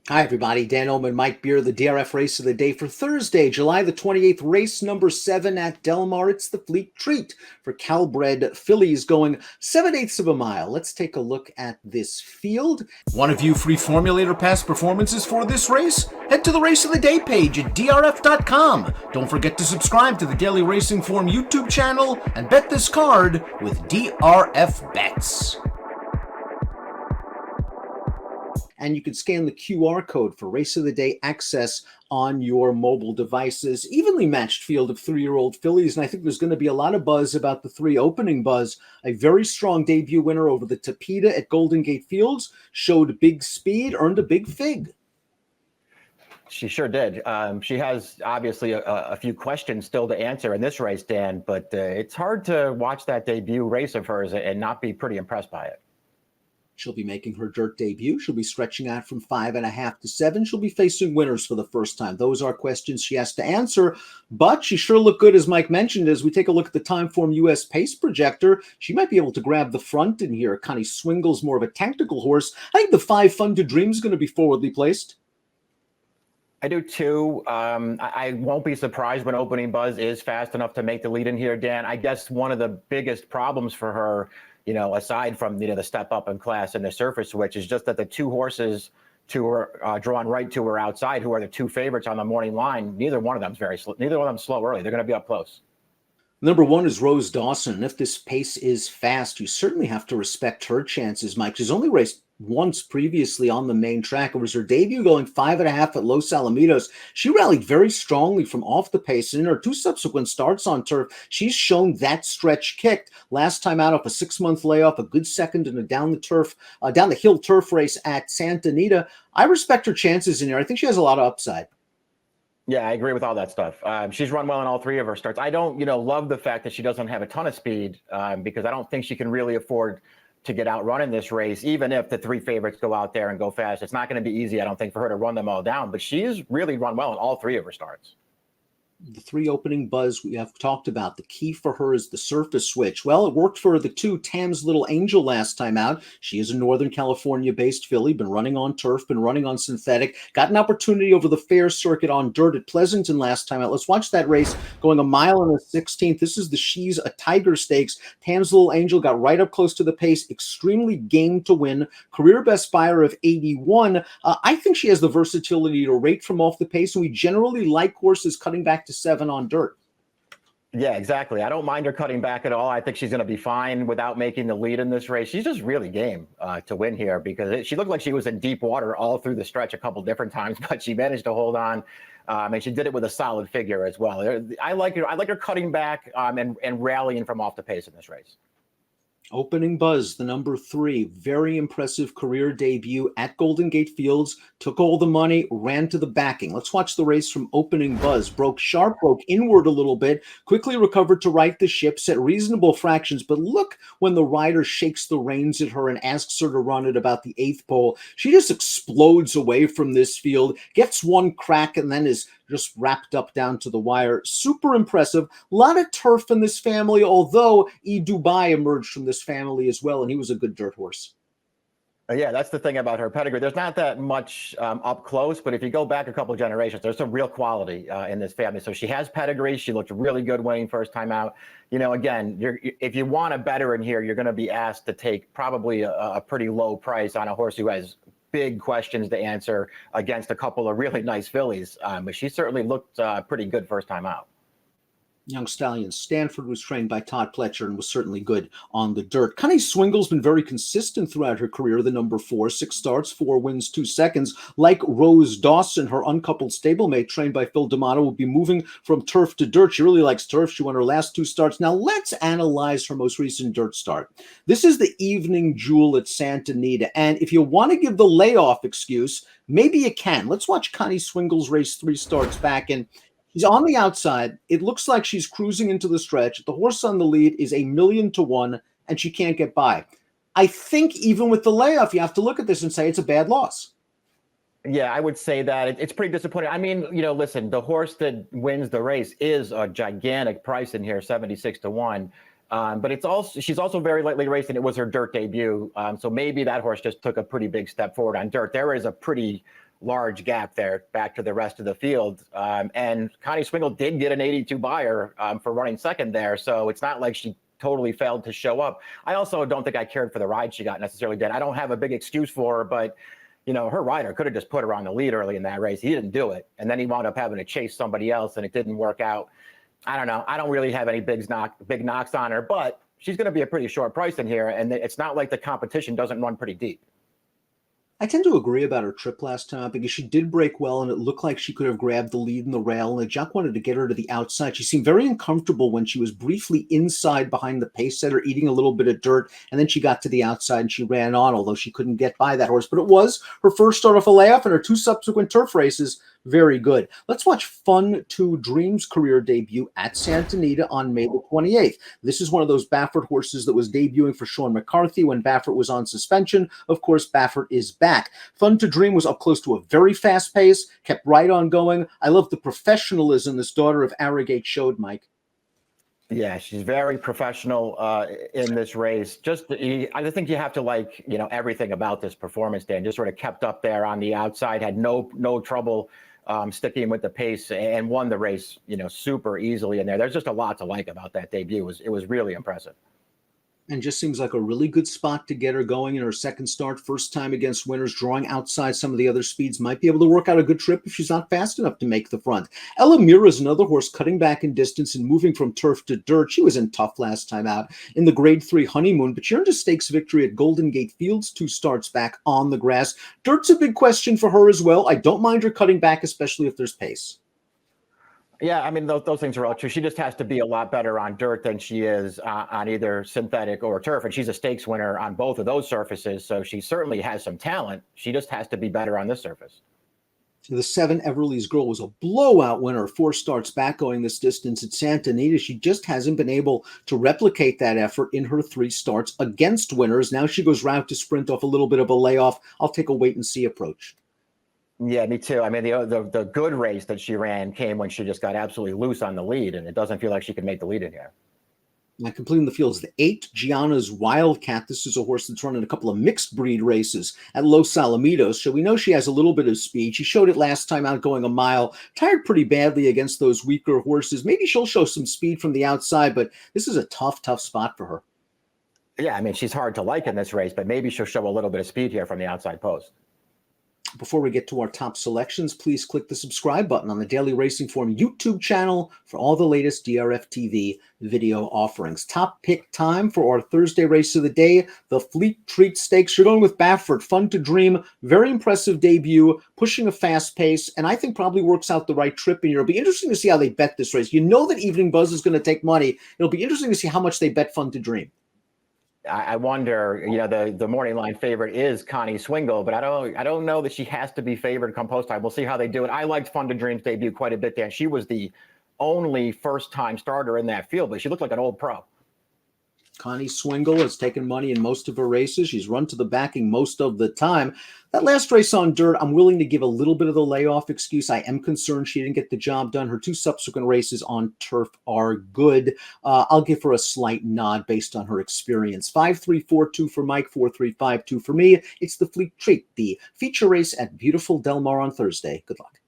Hi, everybody. Dan Illman, Mike Beer, the DRF race of the day for Thursday, July the 28th, race number 7 at Del Mar. It's the Fleet Treat for Calbred fillies going 7/8 of a mile. Let's take a look at this field. Want to view free Formulator past performances for this race? Head to the Race of the Day page at DRF.com. Don't forget to subscribe to the Daily Racing Form YouTube channel and bet this card with DRF Bets. And you can scan the QR code for Race of the Day access on your mobile devices. Evenly matched field of 3-year-old fillies, and I think there's going to be a lot of buzz about the 3 opening buzz. A very strong debut winner over the Tapeta at Golden Gate Fields, showed big speed, earned a big fig. She sure did. She has obviously a few questions still to answer in this race, Dan, but it's hard to watch that debut race of hers and not be pretty impressed by it. She'll be making her dirt debut. She'll be stretching out from 5.5 to 7. She'll be facing winners for the first time. Those are questions she has to answer, but she sure looked good, as Mike mentioned. As we take a look at the Timeform US pace projector, she might be able to grab the front in here. Connie Swingle's more of a tactical horse. I think the 5 Fun to Dream is going to be forwardly placed. I do too. I won't be surprised when opening buzz is fast enough to make the lead in here, Dan. I guess one of the biggest problems for her, aside from, the step up in class and the surface switch, is just that the 2 horses to her, drawn right to her outside, who are the 2 favorites on the morning line, neither one of them's very slow. Neither one of them's slow early. They're going to be up close. Number 1 is Rose Dawson. And if this pace is fast, you certainly have to respect her chances, Mike. She's only raced once previously on the main track. It was her debut going 5.5 at Los Alamitos. She rallied very strongly from off the pace, and in her 2 subsequent starts on turf, she's shown that stretch kicked. Last time out off a 6-month layoff, a good second in a down the hill turf race at Santa Anita. I respect her chances in here. I think she has a lot of upside. Yeah, I agree with all that stuff. She's run well in all 3 of her starts. I don't, love the fact that she doesn't have a ton of speed because I don't think she can really afford to get outrun in this race, even if the 3 favorites go out there and go fast. It's not going to be easy, I don't think, for her to run them all down, but she's really run well in all 3 of her starts. The 3 opening buzz we have talked about. The key for her is the surface switch. Well, it worked for the 2 Tam's Little Angel last time out. She is a Northern California-based filly, been running on turf, been running on synthetic, got an opportunity over the fair circuit on dirt at Pleasanton last time out. Let's watch that race going a mile and a 16th. This is the She's a Tiger Stakes. Tam's Little Angel got right up close to the pace, extremely game to win, career best buyer of 81. I think she has the versatility to rate from off the pace, and we generally like horses cutting back to 7 on dirt. Yeah, exactly. I don't mind her cutting back at all. I think she's going to be fine without making the lead in this race. She's just really game to win here because she looked like she was in deep water all through the stretch a couple different times, but she managed to hold on. And she did it with a solid figure as well. I like her. I like her cutting back and rallying from off the pace in this race. Opening buzz, the number 3, very impressive career debut at Golden Gate Fields, took all the money, ran to the backing. Let's watch the race from opening buzz. Broke sharp, broke inward a little bit, quickly recovered to right the ship, set reasonable fractions, but look when the rider shakes the reins at her and asks her to run at about the 8th pole. She just explodes away from this field, gets 1 crack, and then is just wrapped up down to the wire. Super impressive. A lot of turf in this family, although E. Dubai emerged from this family as well, and he was a good dirt horse. Yeah, that's the thing about her pedigree. There's not that much up close, but if you go back a couple of generations, there's some real quality in this family. So she has pedigree. She looked really good winning first time out. Again, if you want a better in here, you're going to be asked to take probably a pretty low price on a horse who has big questions to answer against a couple of really nice fillies. But she certainly looked pretty good first time out. Young stallion. Stanford was trained by Todd Pletcher and was certainly good on the dirt. Connie Swingle's been very consistent throughout her career, the number 4, 6 starts, 4 wins, 2 seconds. Like Rose Dawson, her uncoupled stablemate trained by Phil D'Amato, will be moving from turf to dirt. She really likes turf. She won her last 2 starts. Now let's analyze her most recent dirt start. This is the evening jewel at Santa Anita, and if you want to give the layoff excuse, maybe you can. Let's watch Connie Swingle's race 3 starts back, and she's on the outside. It looks like she's cruising into the stretch. The horse on the lead is 1,000,000 to 1, and she can't get by. I think even with the layoff, you have to look at this and say it's a bad loss. Yeah, I would say that it's pretty disappointing. I mean, listen, the horse that wins the race is a gigantic price in here, 76 to 1. But she's also very lightly raced, and it was her dirt debut. So maybe that horse just took a pretty big step forward on dirt. There is a pretty large gap there back to the rest of the field. And Connie Swingle did get an 82 buyer for running second there. So it's not like she totally failed to show up. I also don't think I cared for the ride she got necessarily. Did I don't have a big excuse for her, but you know, her rider could have just put her on the lead early in that race. He didn't do it. And then he wound up having to chase somebody else and it didn't work out. I don't know. I don't really have any big knocks on her, but she's going to be a pretty short price in here. And it's not like the competition doesn't run pretty deep. I tend to agree about her trip last time because she did break well and it looked like she could have grabbed the lead in the rail, and Jack wanted to get her to the outside. She seemed very uncomfortable when she was briefly inside behind the pace setter, eating a little bit of dirt, and then she got to the outside and she ran on, although she couldn't get by that horse. But it was her first start off a layoff, and her 2 subsequent turf races very good. Let's watch Fun to Dream's career debut at Santa Anita on May the 28th. This is one of those Baffert horses that was debuting for Sean McCarthy when Baffert was on suspension. Of course, Baffert is back. Fun to Dream was up close to a very fast pace, kept right on going. I love the professionalism this daughter of Arrogate showed, Mike. Yeah, she's very professional in this race. I think you have to like, you know, everything about this performance, Dan. Just sort of kept up there on the outside, had no trouble sticking with the pace, and won the race, you know, super easily in there. There's just a lot to like about that debut. It was really impressive. And just seems like a really good spot to get her going in her second start. First time against winners, drawing outside some of the other speeds. Might be able to work out a good trip if she's not fast enough to make the front. Ella Mira is another horse cutting back in distance and moving from turf to dirt. She was in tough last time out in the Grade 3 Honeymoon, but she earned a stakes victory at Golden Gate Fields 2 starts back on the grass. Dirt's a big question for her as well. I don't mind her cutting back, especially if there's pace. Yeah, I mean, those things are all true. She just has to be a lot better on dirt than she is on either synthetic or turf. And she's a stakes winner on both of those surfaces. So she certainly has some talent. She just has to be better on this surface. The 7 Everly's Girl was a blowout winner, 4 starts back going this distance at Santa Anita. She just hasn't been able to replicate that effort in her 3 starts against winners. Now she goes route to sprint off a little bit of a layoff. I'll take a wait and see approach. Yeah, me too. I mean, the good race that she ran came when she just got absolutely loose on the lead, and it doesn't feel like she can make the lead in here. Now completing the field is the 8, Gianna's Wildcat. This is a horse that's running a couple of mixed breed races at Los Alamitos, so we know she has a little bit of speed. She showed it last time out going a mile, tired pretty badly against those weaker horses. Maybe she'll show some speed from the outside, but this is a tough spot for her. Yeah, I mean, she's hard to like in this race, but maybe she'll show a little bit of speed here from the outside post. Before we get to our top selections, please click the subscribe button on the Daily Racing Form YouTube channel for all the latest DRFTV video offerings. Top pick time for our Thursday race of the day, the Fleet Treat Stakes. You're going with Baffert, Fun to Dream, very impressive debut, pushing a fast pace, and I think probably works out the right trip in here. It'll be interesting to see how they bet this race. You know that Evening Buzz is going to take money. It'll be interesting to see how much they bet Fun to Dream. I wonder, you know, the morning line favorite is Connie Swingle, but I don't know that she has to be favored come post time. We'll see how they do it. I liked Fun to Dream's debut quite a bit, Dan. She was the only first-time starter in that field, but she looked like an old pro. Connie Swingle has taken money in most of her races. She's run to the backing most of the time. That last race on dirt, I'm willing to give a little bit of the layoff excuse. I am concerned she didn't get the job done. Her 2 subsequent races on turf are good. I'll give her a slight nod based on her experience. 5-3-4-2 for Mike, 4-3-5-2 for me. It's the Fleet Treat, the feature race at beautiful Del Mar on Thursday. Good luck.